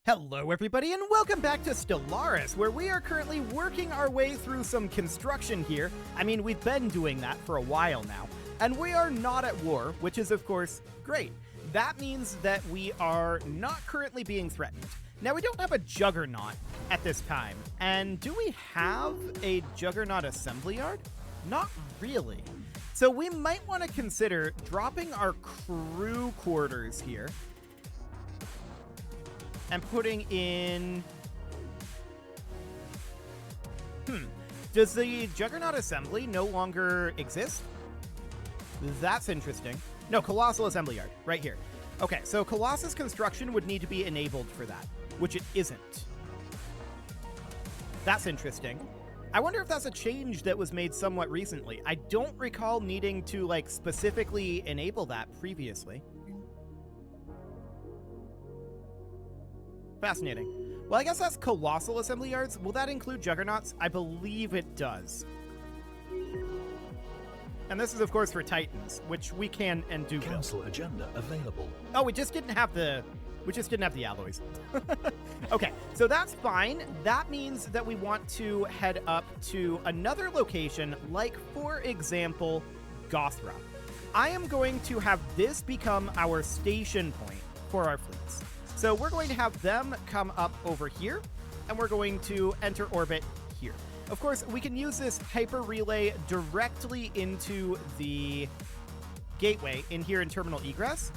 Hello everybody and welcome back to Stellaris, where we are currently working our way through some construction here. I mean, we've been doing that for a while now, and we are not at war, which is of course great. That means that we are not currently being threatened. Now, we don't have a Juggernaut at this time, and do we have a Juggernaut assembly yard? Not really. So we might want to consider dropping our crew quarters here and putting in... Does the Juggernaut assembly no longer exist? That's interesting. No, Colossal Assembly Yard, right here. Okay, so Colossus construction would need to be enabled for that, which it isn't. That's interesting. I wonder if that's a change that was made somewhat recently. I don't recall needing to, like, specifically enable that previously. Fascinating. Well, I guess that's Colossal Assembly Yards. Will that include Juggernauts? I believe it does. And this is, of course, for Titans, which we can and do. Council agenda available. Oh, we just didn't have the alloys. Okay, so that's fine. That means that we want to head up to another location, like, for example, Gothra. I am going to have this become our station point for our fleets. So we're going to have them come up over here, and we're going to enter orbit here. Of course, we can use this hyper relay directly into the gateway in here in terminal egress.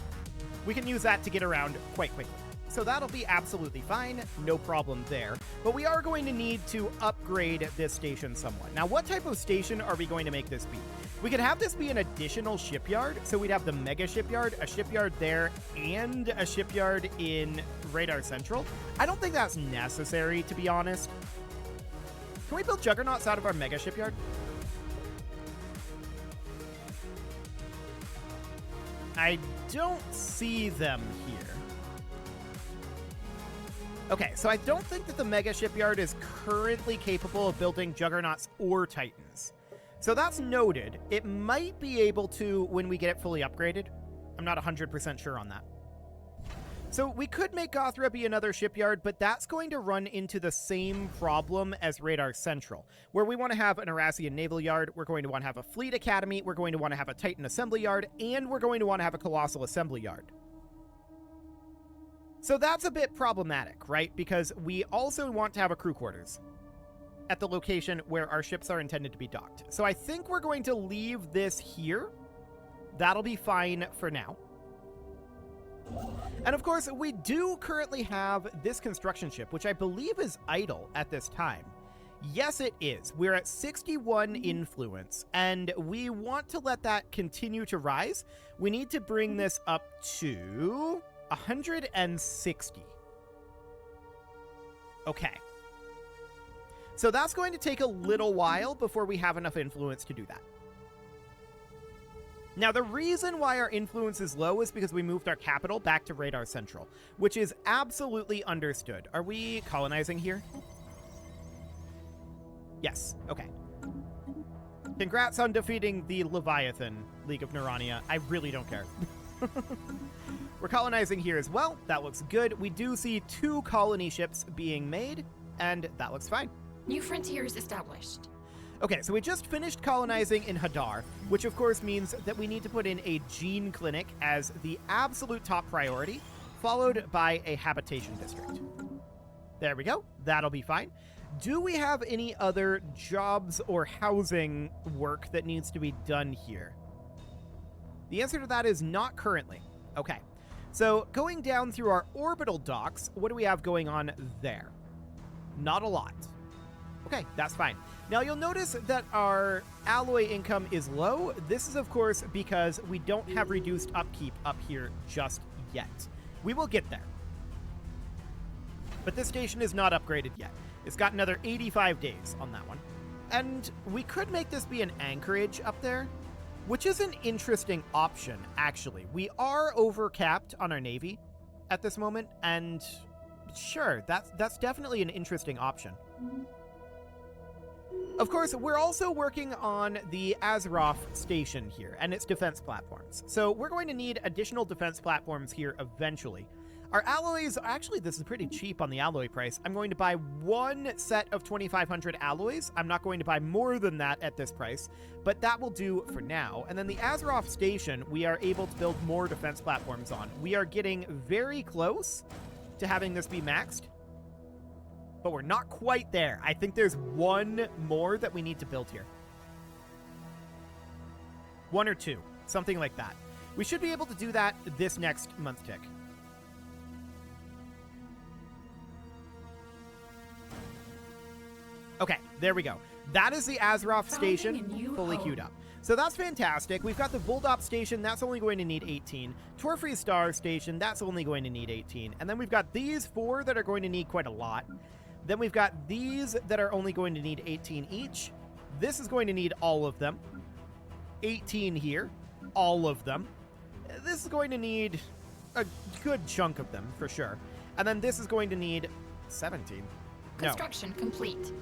We can use that to get around quite quickly. So that'll be absolutely fine, no problem there. But we are going to need to upgrade this station somewhat. Now, what type of station are we going to make this be? We could have this be an additional shipyard, so we'd have the mega shipyard, a shipyard there, and a shipyard in Radar Central. I don't think that's necessary, to be honest. Can we build Juggernauts out of our mega shipyard? I don't see them here. Okay, so I don't think that the mega shipyard is currently capable of building Juggernauts or Titans. So that's noted. It might be able to when we get it fully upgraded. I'm not 100% sure on that. So we could make Gothra be another shipyard, but that's going to run into the same problem as Radar Central, where we want to have an Erasian Naval Yard, we're going to want to have a Fleet Academy, we're going to want to have a Titan Assembly Yard, and we're going to want to have a Colossal Assembly Yard. So that's a bit problematic, right? Because we also want to have a crew quarters at the location where our ships are intended to be docked. So I think we're going to leave this here. That'll be fine for now. And of course, we do currently have this construction ship, which I believe is idle at this time. Yes, it is. We're at 61 influence, and we want to let that continue to rise. We need to bring this up to 160. Okay. So that's going to take a little while before we have enough influence to do that. Now, the reason why our influence is low is because we moved our capital back to Radar Central, which is absolutely understood. Are we colonizing here? Yes. Okay. Congrats on defeating the Leviathan League of Neurania. I really don't care. We're colonizing here as well. That looks good. We do see 2 colony ships being made, and that looks fine. New frontiers established. Okay, so we just finished colonizing in Hadar, which of course means that we need to put in a gene clinic as the absolute top priority, followed by a habitation district. There we go. That'll be fine. Do we have any other jobs or housing work that needs to be done here? The answer to that is not currently. Okay, so going down through our orbital docks, what do we have going on there? Not a lot. Okay, that's fine. Now, you'll notice that our alloy income is low. This is, of course, because we don't have reduced upkeep up here just yet. We will get there. But this station is not upgraded yet. It's got another 85 days on that one. And we could make this be an anchorage up there, which is an interesting option, actually. We are over-capped on our Navy at this moment, and sure, that's definitely an interesting option. Of course, we're also working on the Azeroth station here and its defense platforms. So we're going to need additional defense platforms here eventually. Our alloys, actually, this is pretty cheap on the alloy price. I'm going to buy one set of 2,500 alloys. I'm not going to buy more than that at this price, but that will do for now. And then the Azeroth station, we are able to build more defense platforms on. We are getting very close to having this be maxed, but we're not quite there. I think there's one more that we need to build here. One or two, something like that. We should be able to do that this next month tick. Okay, there we go. That is the Azeroth station fully queued up. So that's fantastic. We've got the Vol'dop station. That's only going to need 18. Torfrey Star station. That's only going to need 18. And then we've got these 4 that are going to need quite a lot. Then we've got these that are only going to need 18 each. This is going to need all of them. 18 here. All of them. This is going to need a good chunk of them, for sure. And then this is going to need 17. Construction complete.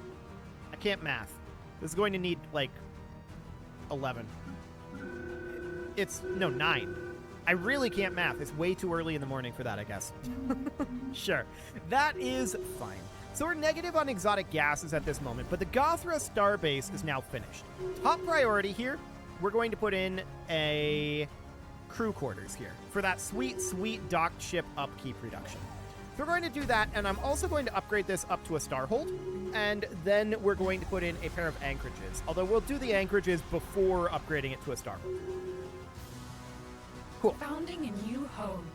I can't math. This is going to need, like, 11. No, 9. I really can't math. It's way too early in the morning for that, I guess. Sure. That is fine. So we're negative on exotic gases at this moment, but the Gothra starbase is now finished. Top priority here, we're going to put in a crew quarters here for that sweet, sweet docked ship upkeep reduction. So we're going to do that, and I'm also going to upgrade this up to a starhold, and then we're going to put in a pair of anchorages, although we'll do the anchorages before upgrading it to a starhold. Cool. Founding a new home.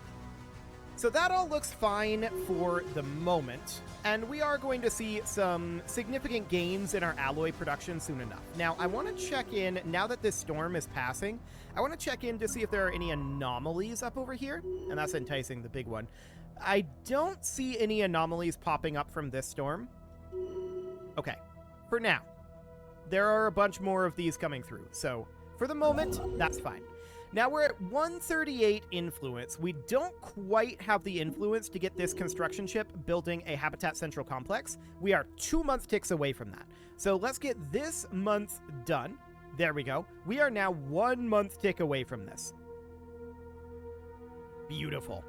So that all looks fine for the moment, and we are going to see some significant gains in our alloy production soon enough. Now, I want to check in, now that this storm is passing, I want to check in to see if there are any anomalies up over here, and that's enticing, the big one. I don't see any anomalies popping up from this storm. Okay, for now. There are a bunch more of these coming through, so for the moment, that's fine. Now we're at 138 influence. We don't quite have the influence to get this construction ship building a Habitat Central complex. We are 2 month ticks away from that. So let's get this month done. There we go. We are now 1 month tick away from this. Beautiful.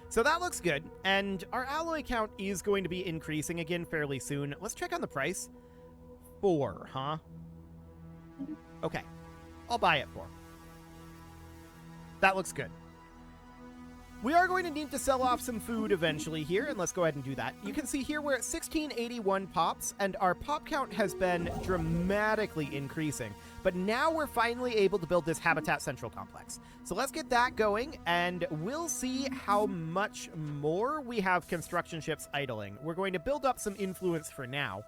So that looks good, and our alloy count is going to be increasing again fairly soon. Let's check on the price. 4, huh? Okay. I'll buy it for. That looks good. We are going to need to sell off some food eventually here, and let's go ahead and do that. You can see here we're at 1681 pops, and our pop count has been dramatically increasing. But now we're finally able to build this Habitat Central complex. So let's get that going, and we'll see how much more we have construction ships idling. We're going to build up some influence for now,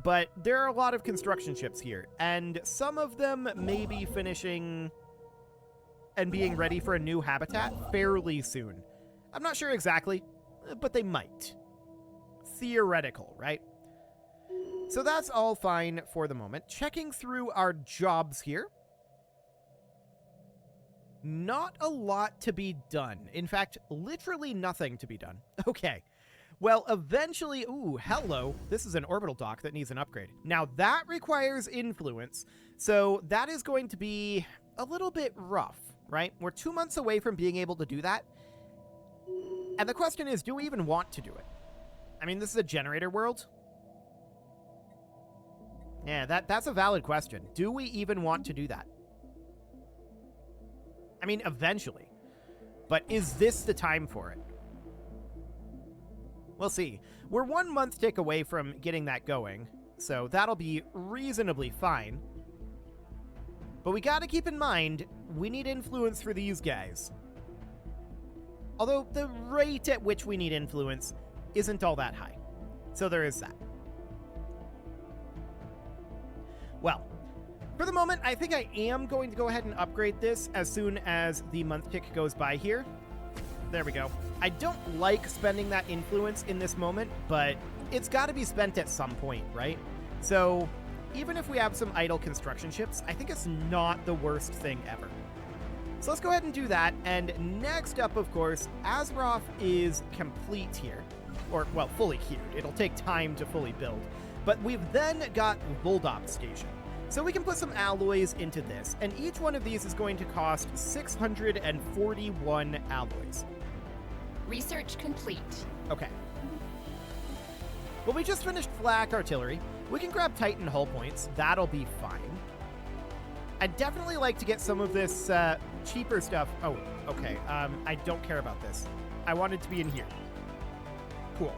but there are a lot of construction ships here, and some of them may be finishing and being ready for a new habitat fairly soon. I'm not sure exactly, but they might. Theoretical, right? So that's all fine for the moment. Checking through our jobs here. Not a lot to be done. In fact, literally nothing to be done. Okay. Well, eventually... Ooh, hello. This is an orbital dock that needs an upgrade. Now, that requires influence, so that is going to be a little bit rough, right? We're 2 months away from being able to do that. And the question is, do we even want to do it? I mean, this is a generator world. Yeah, that's a valid question. Do we even want to do that? I mean, eventually. But is this the time for it? We'll see. We're 1 month tick away from getting that going, so that'll be reasonably fine. But we gotta keep in mind, we need influence for these guys. Although the rate at which we need influence isn't all that high. So there is that. Well, for the moment, I think I am going to go ahead and upgrade this as soon as the month tick goes by here. There we go. I don't like spending that influence in this moment, but it's got to be spent at some point, right? So even if we have some idle construction ships, I think it's not the worst thing ever. So let's go ahead and do that. And next up, of course, Azeroth is complete here. Or, well, fully queued. It'll take time to fully build. But we've then got Vol'dop Station. So we can put some alloys into this, and each one of these is going to cost 641 alloys. Research complete. Okay. Well, we just finished flak artillery. We can grab Titan hull points. That'll be fine. I'd definitely like to get some of this cheaper stuff. Oh, okay. I don't care about this. I want it to be in here. Cool.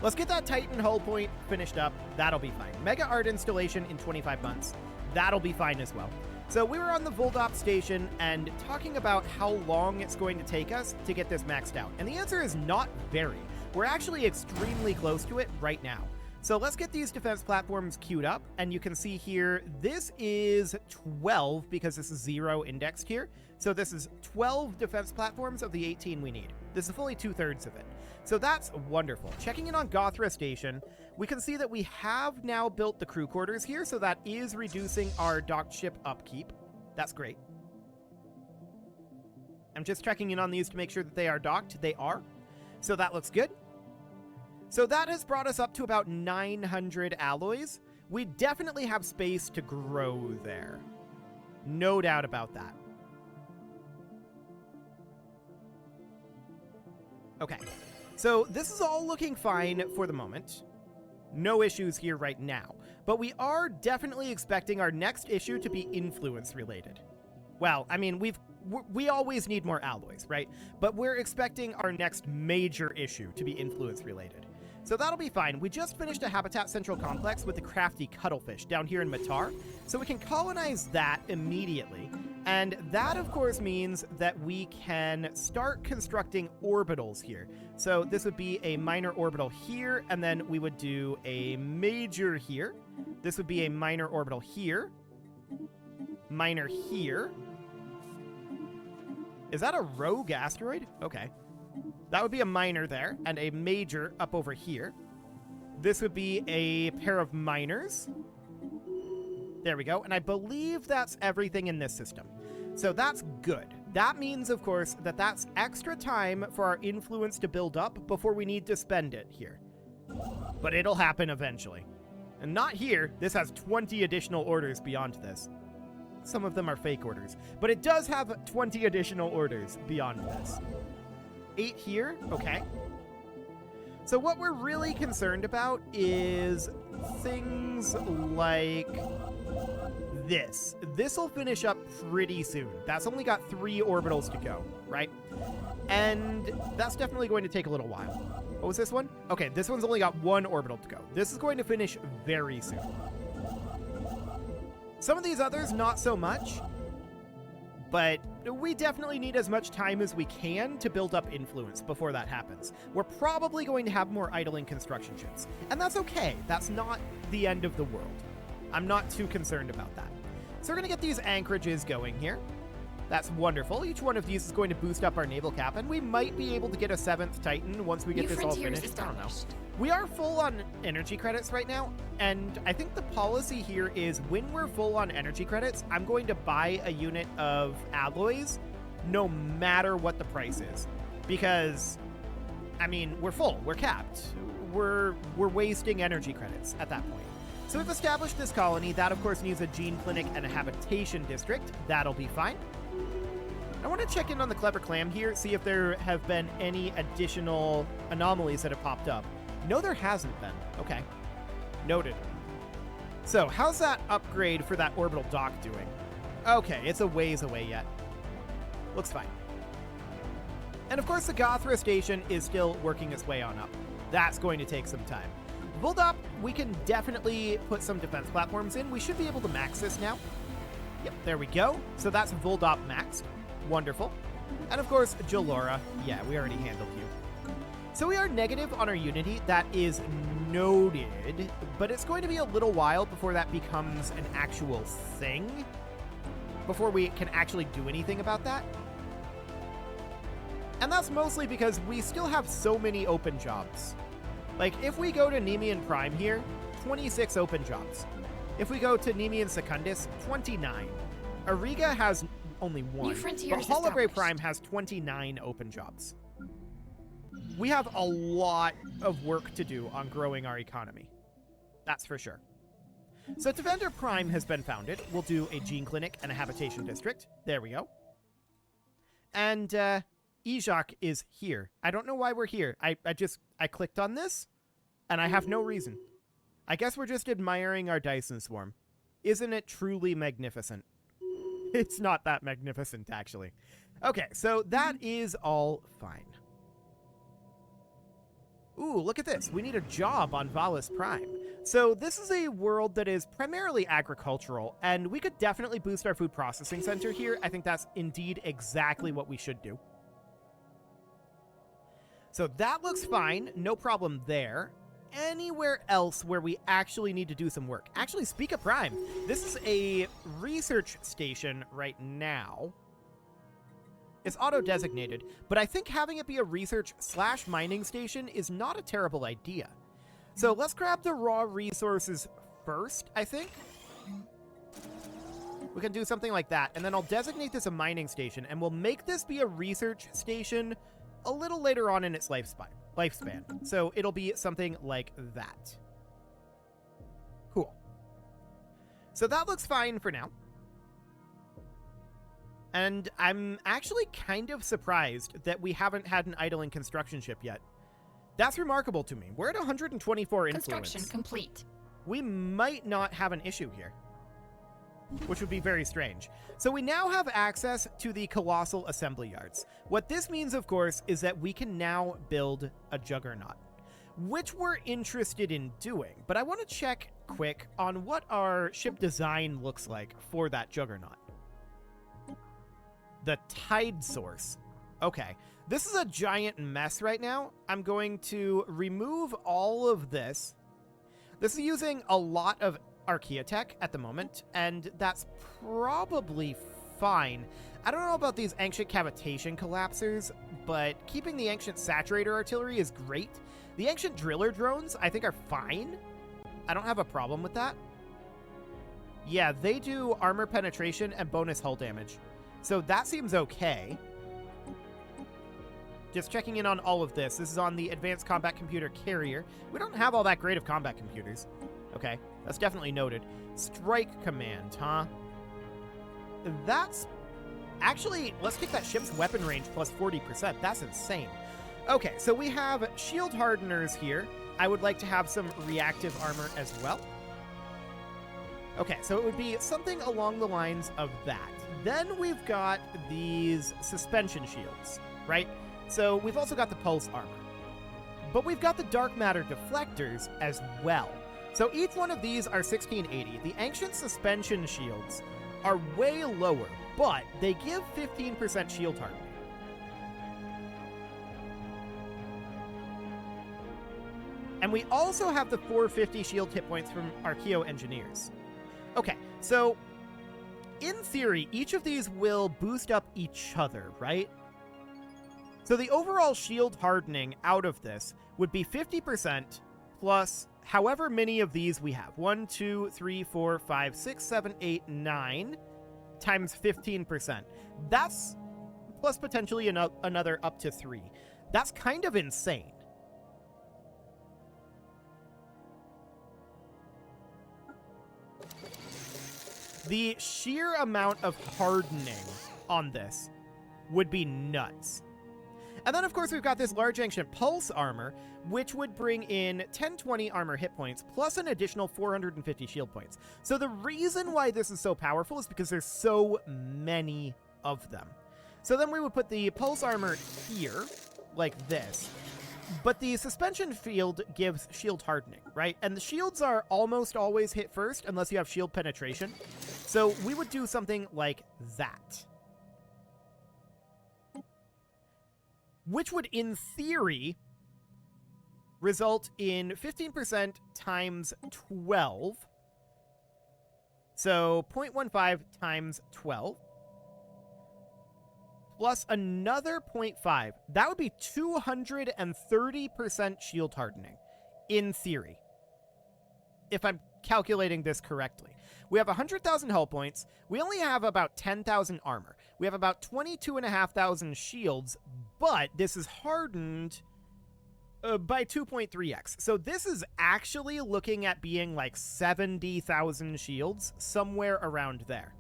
Let's get that Titan hull point finished up. That'll be fine. Mega art installation in 25 months. That'll be fine as well. So we were on the Voldop station and talking about how long it's going to take us to get this maxed out. And the answer is not very. We're actually extremely close to it right now. So let's get these defense platforms queued up. And you can see here, this is 12 because this is 0 indexed here. So this is 12 defense platforms of the 18 we need. This is fully 2/3 of it. So that's wonderful. Checking in on Gothra Station, we can see that we have now built the crew quarters here, so that is reducing our docked ship upkeep. That's great. I'm just checking in on these to make sure that they are docked. They are. So that looks good. So that has brought us up to about 900 alloys. We definitely have space to grow there. No doubt about that. Okay. So this is all looking fine for the moment. No issues here right now. But we are definitely expecting our next issue to be influence related. Well, I mean, we always need more alloys, right? But we're expecting our next major issue to be influence related. So that'll be fine. We just finished a Habitat Central Complex with the crafty cuttlefish down here in Matar, so we can colonize that immediately. And that, of course, means that we can start constructing orbitals here. So this would be a minor orbital here, and then we would do a major here. This would be a minor orbital here. Minor here. Is that a rogue asteroid? Okay. That would be a minor there, and a major up over here. This would be a pair of minors. There we go. And I believe that's everything in this system. So that's good. That means, of course, that that's extra time for our influence to build up before we need to spend it here. But it'll happen eventually. And not here. This has 20 additional orders beyond this. Some of them are fake orders. But it does have 20 additional orders beyond this. 8 here. Okay. So what we're really concerned about is things like this. This will finish up pretty soon. That's only got 3 orbitals to go, right? And that's definitely going to take a little while. What was this one? Okay, this one's only got 1 orbital to go. This is going to finish very soon. Some of these others, not so much. But we definitely need as much time as we can to build up influence before that happens. We're probably going to have more idling construction ships. And that's okay. That's not the end of the world. I'm not too concerned about that. So we're going to get these anchorages going here. That's wonderful. Each one of these is going to boost up our naval cap, and we might be able to get a 7th Titan once we get this all finished. I don't know. We are full on energy credits right now, and I think the policy here is when we're full on energy credits, I'm going to buy a unit of alloys no matter what the price is. Because, I mean, we're full. We're capped. We're wasting energy credits at that point. So we've established this colony. That, of course, needs a gene clinic and a habitation district. That'll be fine. I want to check in on the Clever Clam here, see if there have been any additional anomalies that have popped up. No, there hasn't been. Okay. Noted. So, how's that upgrade for that orbital dock doing? Okay, it's a ways away yet. Looks fine. And of course, the Gothra station is still working its way on up. That's going to take some time. Voldop, we can definitely put some defense platforms in. We should be able to max this now. Yep, there we go. So that's Voldop maxed. Wonderful. And of course, Jalora. Yeah, we already handled you. So we are negative on our Unity. That is noted, but it's going to be a little while before that becomes an actual thing, before we can actually do anything about that. And that's mostly because we still have so many open jobs. Like, if we go to Nemean Prime here, 26 open jobs. If we go to Nemean Secundus, 29. Ariga has only 1, but Holobre Prime has 29 open jobs. We have a lot of work to do on growing our economy. That's for sure. So Defender Prime has been founded. We'll do a gene clinic and a habitation district. There we go. And Ejak is here. I don't know why we're here. I clicked on this, and I have no reason. I guess we're just admiring our Dyson swarm. Isn't it truly magnificent? It's not that magnificent, actually. Okay, so that is all fine. Ooh, look at this. We need a job on Valus Prime. So this is a world that is primarily agricultural, and we could definitely boost our food processing center here. I think that's indeed exactly what we should do. So that looks fine. No problem there. Anywhere else where we actually need to do some work? Actually, speak of Prime, this is a research station right now. It's auto-designated, but I think having it be a research/mining station is not a terrible idea. So let's grab the raw resources first, I think. We can do something like that, and then I'll designate this a mining station, and we'll make this be a research station a little later on in its lifespan. So it'll be something like that. Cool. So that looks fine for now. And I'm actually kind of surprised that we haven't had an idling construction ship yet. That's remarkable to me. We're at 124 influence. Construction complete. We might not have an issue here, which would be very strange. So we now have access to the colossal assembly yards. What this means, of course, is that we can now build a juggernaut, which we're interested in doing. But I want to check quick on what our ship design looks like for that juggernaut. The tide source. Okay, this is a giant mess right now. I'm going to remove all of this. This is using a lot of Archaeotech at the moment, and that's probably fine. I don't know about these ancient cavitation collapsers, but keeping the ancient saturator artillery is great. The ancient driller drones, I think, are fine. I don't have a problem with that. Yeah, they do armor penetration and bonus hull damage. So that seems okay. Just checking in on all of this. This is on the Advanced Combat Computer Carrier. We don't have all that great of combat computers. Okay, that's definitely noted. Strike Command, huh? That's... Actually, let's take that ship's weapon range plus 40%. That's insane. Okay, so we have shield hardeners here. I would like to have some reactive armor as well. Okay, so it would be something along the lines of that. Then we've got these suspension shields, right? So we've also got the pulse armor. But we've got the dark matter deflectors as well. So each one of these are 1680. The ancient suspension shields are way lower, but they give 15% shield hardening. And we also have the 450 shield hit points from Archaeo Engineers. Okay, so in theory, each of these will boost up each other, right? So the overall shield hardening out of this would be 50% plus however many of these we have. 1, 2, 3, 4, 5, 6, 7, 8, 9 times 15%. That's plus potentially another up to 3. That's kind of insane. The sheer amount of hardening on this would be nuts. And then, of course, we've got this large ancient pulse armor, which would bring in 1020 armor hit points, plus an additional 450 shield points. So the reason why this is so powerful is because there's so many of them. So then we would put the pulse armor here, like this. But the suspension field gives shield hardening, right? And the shields are almost always hit first, unless you have shield penetration. So we would do something like that. Which would, in theory, result in 15% times 12. So 0.15 times 12. Plus another 0.5. That would be 230% shield hardening, in theory. If I'm calculating this correctly. We have 100,000 hull points. We only have about 10,000 armor. We have about 22,500 shields, but this is hardened by 2.3x. So this is actually looking at being like 70,000 shields, somewhere around there.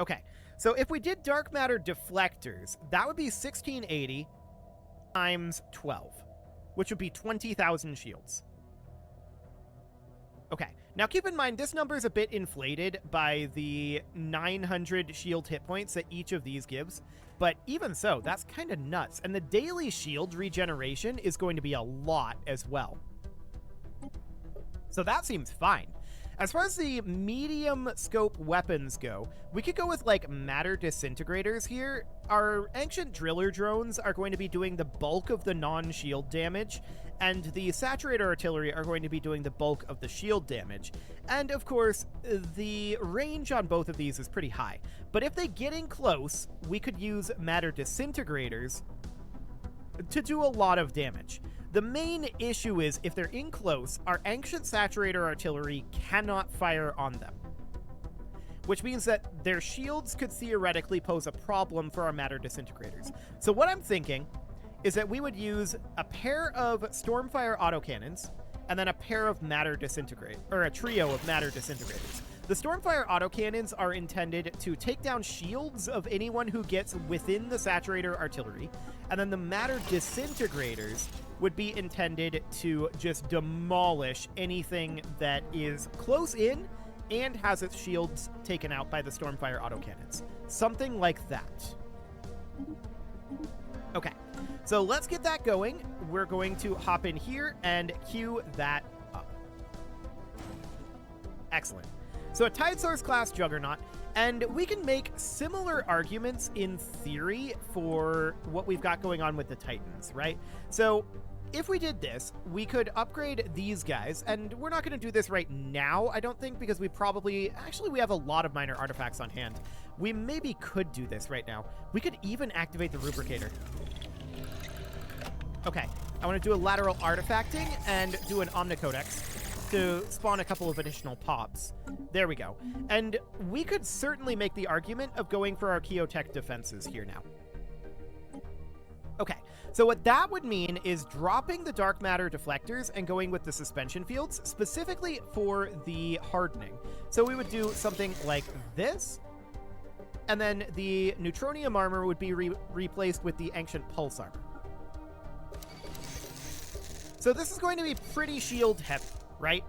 Okay, So if we did dark matter deflectors, that would be 1680 times 12, which would be 20,000 shields. Okay, now keep in mind this number is a bit inflated by the 900 shield hit points that each of these gives, but even so, that's kind of nuts. And the daily shield regeneration is going to be a lot as well. So that seems fine. As far as the medium scope weapons go, we could go with like matter disintegrators here. Our ancient driller drones are going to be doing the bulk of the non-shield damage, and the saturator artillery are going to be doing the bulk of the shield damage. And of course, the range on both of these is pretty high. But if they get in close, we could use matter disintegrators to do a lot of damage. The main issue is if they're in close, our ancient saturator artillery cannot fire on them, which means that their shields could theoretically pose a problem for our matter disintegrators. So what I'm thinking is that we would use a pair of Stormfire autocannons and then a pair of matter disintegrators, or a trio of matter disintegrators. The Stormfire autocannons are intended to take down shields of anyone who gets within the saturator artillery, and then the matter disintegrators would be intended to just demolish anything that is close in and has its shields taken out by the Stormfire autocannons. Something like that. Okay, so let's get that going. We're going to hop in here and queue that up. Excellent. So a Tide Source class Juggernaut, and we can make similar arguments in theory for what we've got going on with the Titans, right? So if we did this, we could upgrade these guys, and we're not going to do this right now, I don't think, because we have a lot of minor artifacts on hand. We maybe could do this right now. We could even activate the Rubricator. Okay, I want to do a lateral artifacting and do an Omnicodex to spawn a couple of additional pops. There we go. And we could certainly make the argument of going for our Archaeotech defenses here now. Okay, so what that would mean is dropping the dark matter deflectors and going with the suspension fields, specifically for the hardening. So we would do something like this, and then the neutronium armor would be replaced with the ancient pulse armor. So this is going to be pretty shield heavy, right?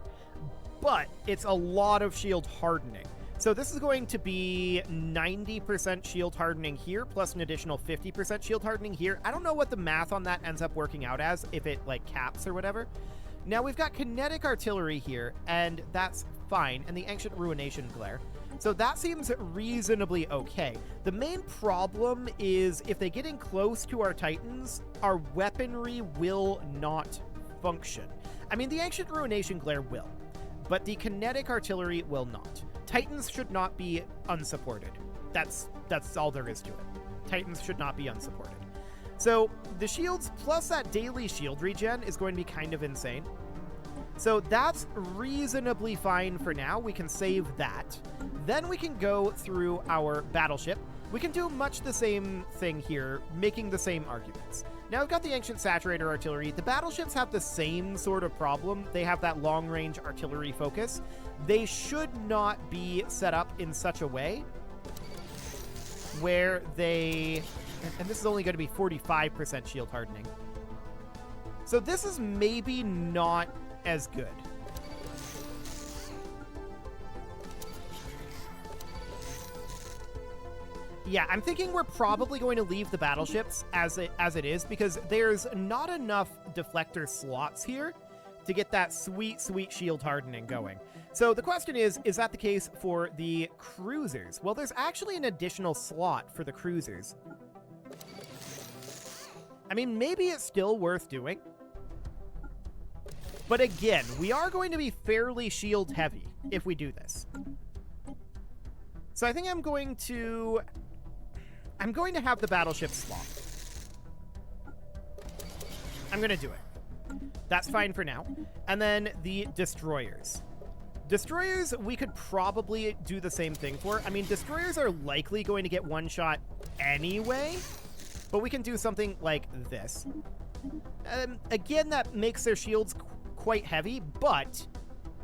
But it's a lot of shield hardening. So this is going to be 90% shield hardening here, plus an additional 50% shield hardening here. I don't know what the math on that ends up working out as, if it like caps or whatever. Now we've got kinetic artillery here, and that's fine, and the ancient ruination glare. So that seems reasonably okay. The main problem is if they get in close to our Titans, our weaponry will not function. I mean, the ancient ruination glare will, but the kinetic artillery will not. Titans should not be unsupported. That's all there is to it. Titans should not be unsupported. So the shields plus that daily shield regen is going to be kind of insane. So that's reasonably fine for now. We can save that. Then we can go through our battleship. We can do much the same thing here, making the same arguments. Now we've got the ancient saturator artillery. The battleships have the same sort of problem. They have that long-range artillery focus. They should not be set up in such a way where they... And this is only going to be 45% shield hardening. So this is maybe not as good. Yeah, I'm thinking we're probably going to leave the battleships as it is, because there's not enough deflector slots here to get that sweet, sweet shield hardening going. So the question is that the case for the cruisers? Well, there's actually an additional slot for the cruisers. I mean, maybe it's still worth doing. But again, we are going to be fairly shield heavy if we do this. So I think I'm going to have the battleship slot. I'm going to do it. That's fine for now. And then the destroyers. Destroyers, we could probably do the same thing for. I mean, destroyers are likely going to get one shot anyway, but we can do something like this. Again, that makes their shields quite heavy, but,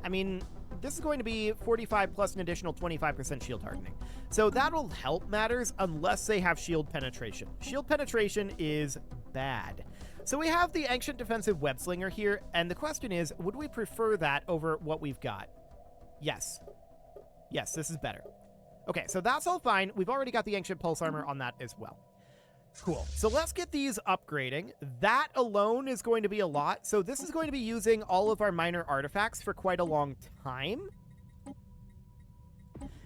I mean, this is going to be 45 plus an additional 25% shield hardening. So that'll help matters unless they have shield penetration. Shield penetration is bad. So we have the Ancient Defensive Web Slinger here, and the question is, would we prefer that over what we've got? Yes. Yes, this is better. Okay, so that's all fine. We've already got the Ancient Pulse Armor on that as well. Cool. So let's get these upgrading. That alone is going to be a lot. So this is going to be using all of our minor artifacts for quite a long time.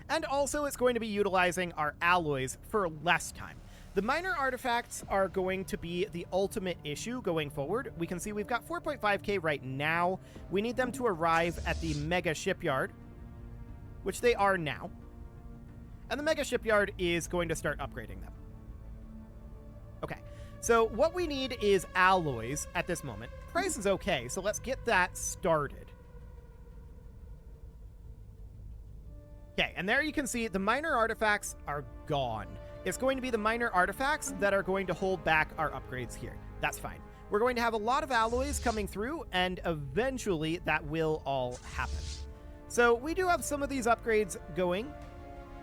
And also it's going to be utilizing our alloys for less time. The minor artifacts are going to be the ultimate issue going forward. We can see we've got 4.5k right now. We need them to arrive at the Mega Shipyard, which they are now. And the Mega Shipyard is going to start upgrading them. Okay, so what we need is alloys at this moment. Price is okay, so let's get that started. Okay, and there you can see the minor artifacts are gone. It's going to be the minor artifacts that are going to hold back our upgrades here. That's fine. We're going to have a lot of alloys coming through, and eventually that will all happen. So we do have some of these upgrades going,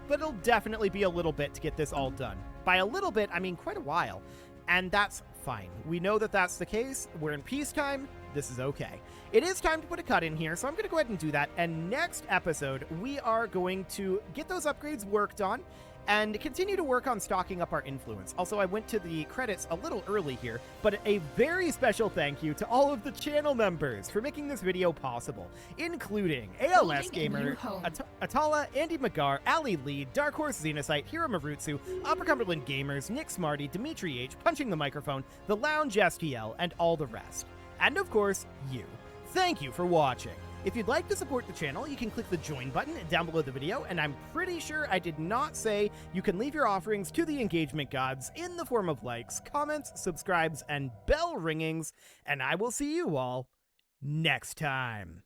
but it'll definitely be a little bit to get this all done. By a little bit, I mean quite a while, and that's fine. We know that that's the case. We're in peacetime. This is okay. It is time to put a cut in here, so I'm going to go ahead and do that, and next episode, we are going to get those upgrades worked on and continue to work on stocking up our influence. Also, I went to the credits a little early here, but a very special thank you to all of the channel members for making this video possible, including ALS Gamer, Atala, Andy McGar, Ali Lee, Dark Horse Xenocyte, Hiro Marutsu, Upper Cumberland Gamers, Nick Smarty, Dimitri H, Punching the Microphone, The Lounge STL, and all the rest. And of course, you. Thank you for watching. If you'd like to support the channel, you can click the join button down below the video, and I'm pretty sure I did not say you can leave your offerings to the engagement gods in the form of likes, comments, subscribes, and bell ringings, and I will see you all next time.